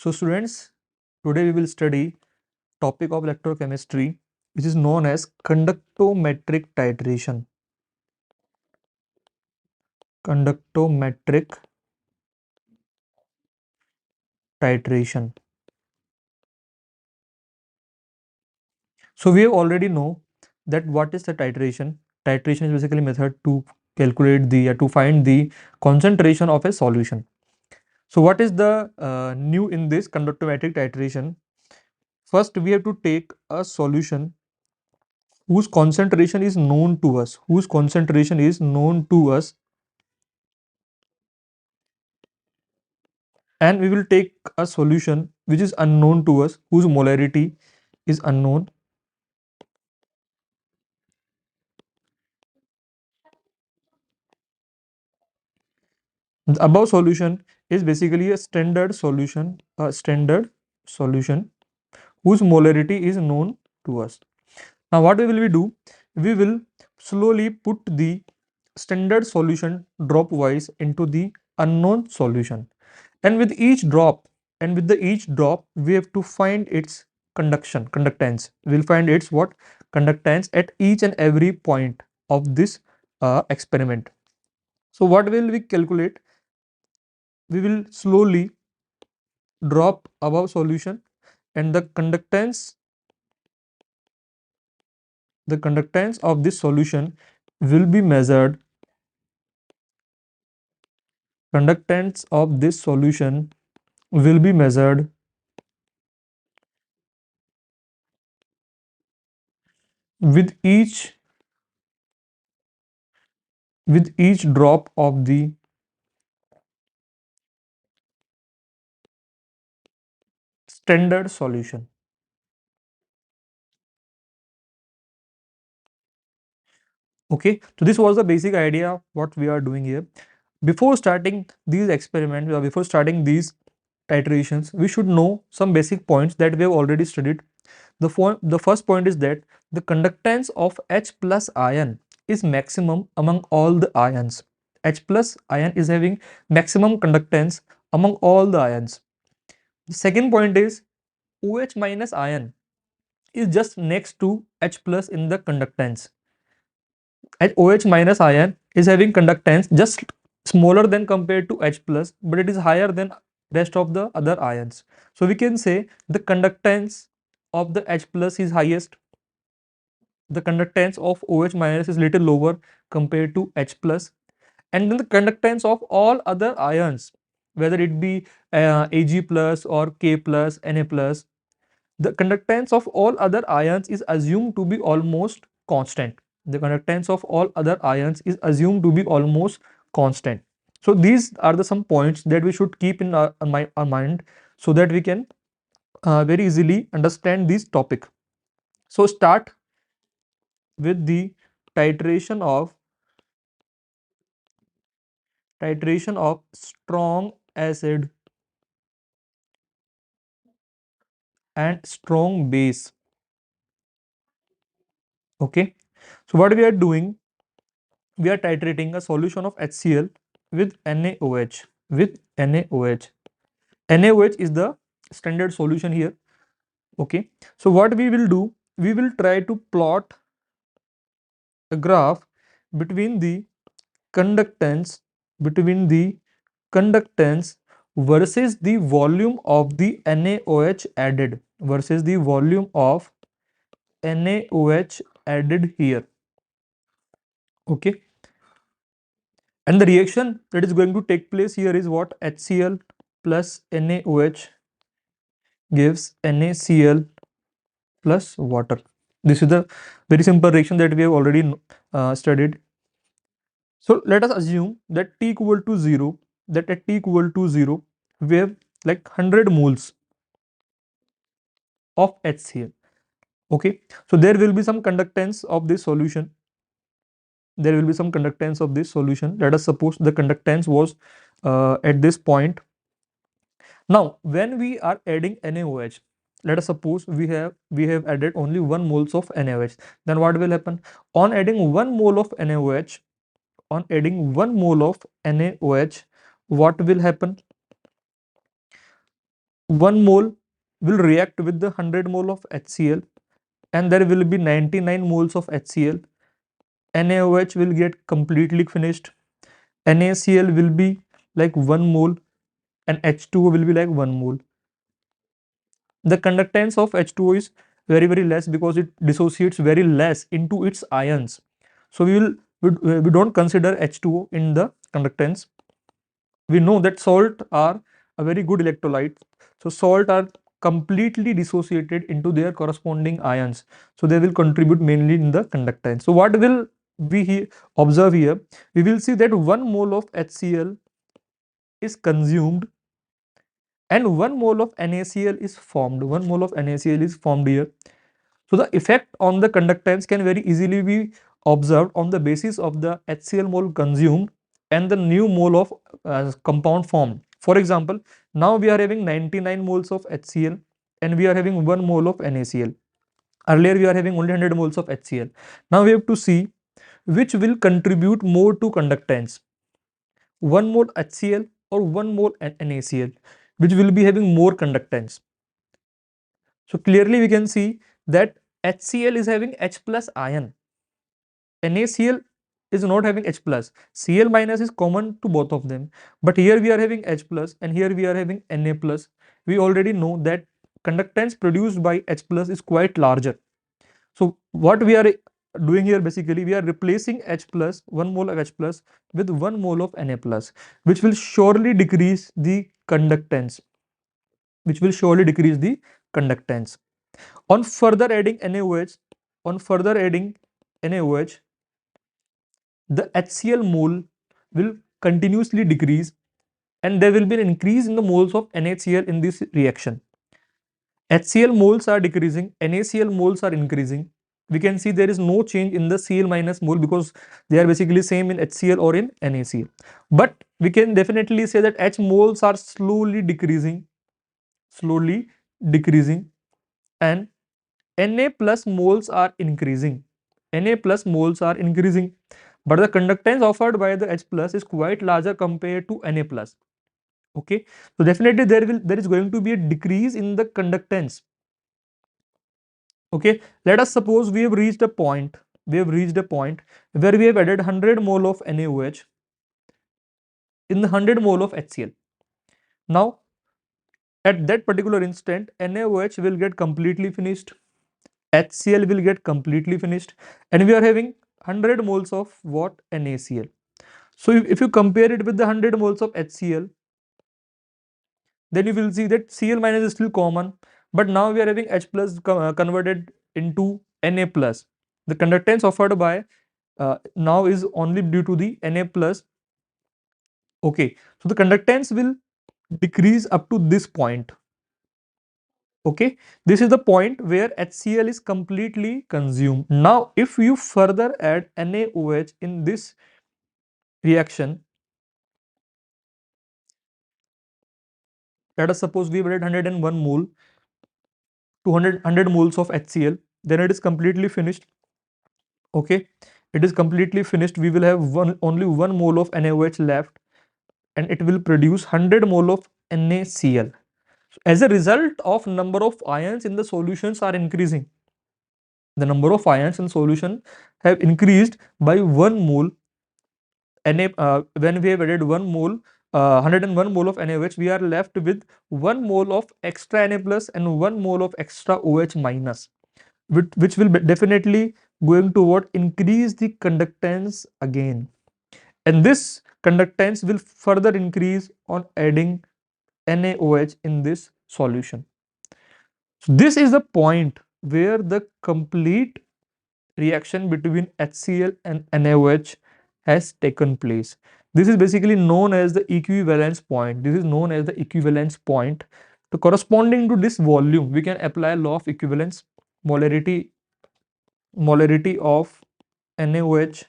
So students, today we will study topic of electrochemistry which is known as conductometric titration. Conductometric titration. So we already know that what is the titration. Titration is basically method to calculate to find the concentration of a solution. So what is the new in this conductometric titration? First, we have to take a solution whose concentration is known to us, and we will take a solution which is unknown to us, whose molarity is unknown. The above solution is basically a standard solution whose molarity is known to us. Now what we do? We will slowly put the standard solution dropwise into the unknown solution, and with each drop we have to find its conductance. We'll find its what conductance at each and every point of this experiment. So what will we calculate? We will slowly drop above solution, and the conductance of this solution will be measured. Conductance of this solution will be measured with each drop of the standard solution. Okay, so this was the basic idea of what we are doing here. Before starting these experiments, or before starting these titrations, we should know some basic points that we have already studied. The first point is that the conductance of H plus ion is maximum among all the ions. H plus ion is having maximum conductance among all the ions. The second point is OH minus ion is just next to H plus in the conductance. And OH minus ion is having conductance just smaller than compared to H plus, but it is higher than rest of the other ions. So we can say the conductance of the H plus is highest. The conductance of OH minus is little lower compared to H plus, and then the conductance of all other ions, whether it be Ag plus or K plus, Na plus, the conductance of all other ions is assumed to be almost constant. The conductance of all other ions is assumed to be almost constant. So these are the some points that we should keep in our mind, so that we can very easily understand this topic. So start with the titration of strong acid and strong base. Okay, so what we are doing, we are titrating a solution of HCl with NaOH. NaOH is the standard solution here. Okay, so what we will do, we will try to plot a graph between the conductance conductance versus the volume of the NaOH added, here. Okay, and the reaction that is going to take place here is what? HCl plus NaOH gives NaCl plus water. This is the very simple reaction that we have already studied. So let us assume that T equal to 0, that at T equal to 0, we have like 100 moles of HCl. Okay, so there will be some conductance of this solution. Let us suppose the conductance was at this point. Now when we are adding NaOH, let us suppose we have added only 1 moles of NaOH. Then what will happen? On adding 1 mole of NaOH, what will happen? 1 mole will react with the 100 mole of HCl, and there will be 99 moles of HCl. NaOH will get completely finished. NaCl will be like 1 mole, and H2O will be like 1 mole. The conductance of H2O is very very less because it dissociates very less into its ions. So we don't consider H2O in the conductance. We know that salt are a very good electrolyte. So salt are completely dissociated into their corresponding ions. So they will contribute mainly in the conductance. So what will observe here? We will see that 1 mole of HCl is consumed and 1 mole of NaCl is formed. 1 mole of NaCl is formed here. So the effect on the conductance can very easily be observed on the basis of the HCl mole consumed and the new mole of compound formed. For example, now we are having 99 moles of HCl and we are having 1 mole of NaCl. Earlier we are having only 100 moles of HCl. Now we have to see which will contribute more to conductance. 1 mole HCl or 1 mole NaCl, which will be having more conductance. So clearly we can see that HCl is having H plus ion. NaCl is not having H plus. Cl minus is common to both of them. But here we are having H plus and here we are having Na plus. We already know that conductance produced by H plus is quite larger. So what we are doing here, basically we are replacing H plus, 1 mole of H plus with 1 mole of Na plus, which will surely decrease the conductance. Which will surely decrease the conductance. On further adding NaOH, on further adding NaOH, the HCl mole will continuously decrease and there will be an increase in the moles of NaCl in this reaction. HCl moles are decreasing, NaCl moles are increasing. We can see there is no change in the Cl minus mole because they are basically same in HCl or in NaCl. But we can definitely say that H moles are slowly decreasing, and Na plus moles are increasing. Na plus moles are increasing. But the conductance offered by the H plus is quite larger compared to Na plus. Okay, so definitely there is going to be a decrease in the conductance. Okay, let us suppose we have reached a point. We have reached a point where we have added 100 mole of NaOH in the 100 mole of HCl. Now, at that particular instant, NaOH will get completely finished. HCl will get completely finished, and we are having 100 moles of what? NaCl. So if you compare it with the 100 moles of HCl, then you will see that Cl minus is still common, but now we are having H plus converted into Na plus. The conductance offered by now is only due to the Na plus. Okay, so the conductance will decrease up to this point. Okay, this is the point where HCl is completely consumed. Now, if you further add NaOH in this reaction, let us suppose we have added 101 mole to 100 moles of HCl, then it is completely finished. Okay, it is completely finished. We will have only 1 mole of NaOH left, and it will produce 100 mole of NaCl. As a result of number of ions in the solutions are increasing. The number of ions in solution have increased by 1 mole. When we have added 1 mole, 101 mole of NaOH, we are left with 1 mole of extra Na plus and 1 mole of extra OH minus, which will definitely going to what? Increase the conductance again. And this conductance will further increase on adding NaOH in this solution. So this is the point where the complete reaction between HCl and NaOH has taken place. This is basically known as the equivalence point. This is known as the equivalence point. So corresponding to this volume, we can apply law of equivalence. Molarity of NaOH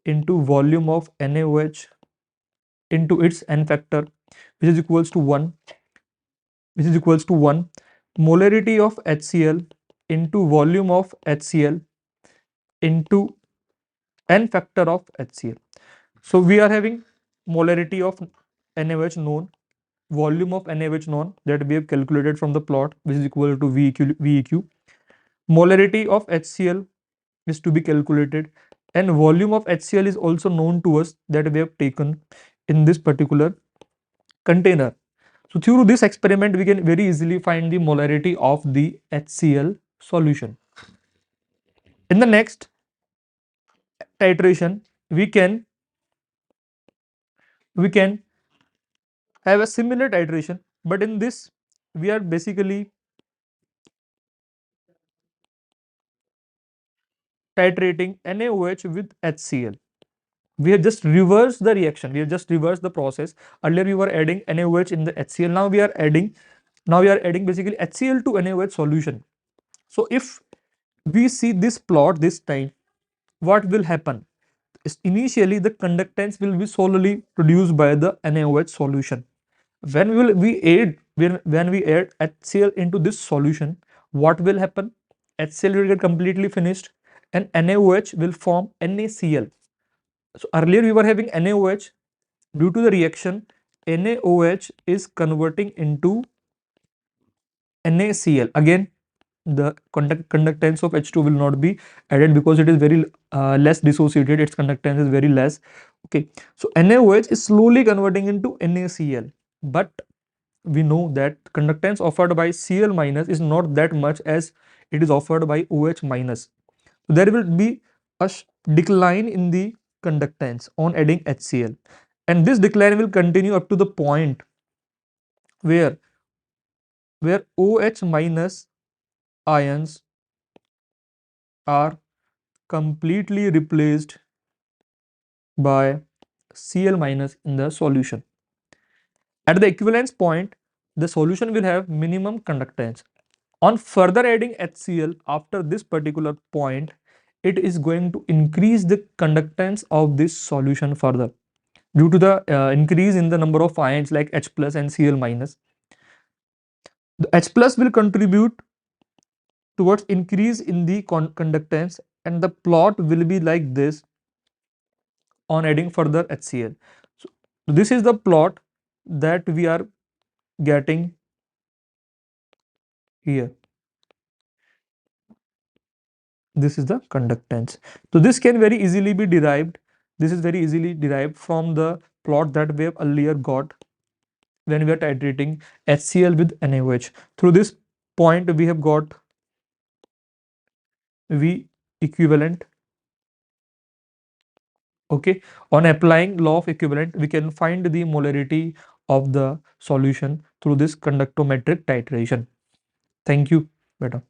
into volume of NaOH into its n factor, which is equals to 1, which is equals to 1. Molarity of HCl into volume of HCl into n factor of HCl. So we are having molarity of NaOH known. volume of NaOH known that we have calculated from the plot, which is equal to VEQ. Molarity of HCl is to be calculated, and volume of HCl is also known to us that we have taken in this particular container. So through this experiment, we can very easily find the molarity of the HCl solution. In the next titration, we can have a similar titration, but in this we are basically titrating NaOH with HCl. We have just reversed the reaction. We have just reversed the process. Earlier we were adding NaOH in the HCl. Now we are adding basically HCl to NaOH solution. So if we see this plot this time, what will happen? Initially the conductance will be solely produced by the NaOH solution. When we add HCl into this solution, what will happen? HCl will get completely finished and NaOH will form NaCl. So earlier we were having NaOH. Due to the reaction, NaOH is converting into NaCl. Again, the conductance of H2 will not be added because it is very less dissociated. Its conductance is very less. Okay, so NaOH is slowly converting into NaCl, but we know that conductance offered by Cl minus is not that much as it is offered by OH minus. So there will be a decline in the conductance on adding HCl, and this decline will continue up to the point where OH minus ions are completely replaced by Cl minus in the solution. At the equivalence point, the solution will have minimum conductance. On further adding HCl after this particular point, it is going to increase the conductance of this solution further due to the increase in the number of ions like H plus and Cl minus. The H plus will contribute towards increase in the conductance, and the plot will be like this on adding further HCl. So this is the plot that we are getting here. This is the conductance. So this can very easily be derived. This is very easily derived from the plot that we have earlier got when we are titrating HCl with NaOH. Through this point, we have got V equivalent. Okay, on applying law of equivalent, we can find the molarity of the solution through this conductometric titration. Thank you, beta.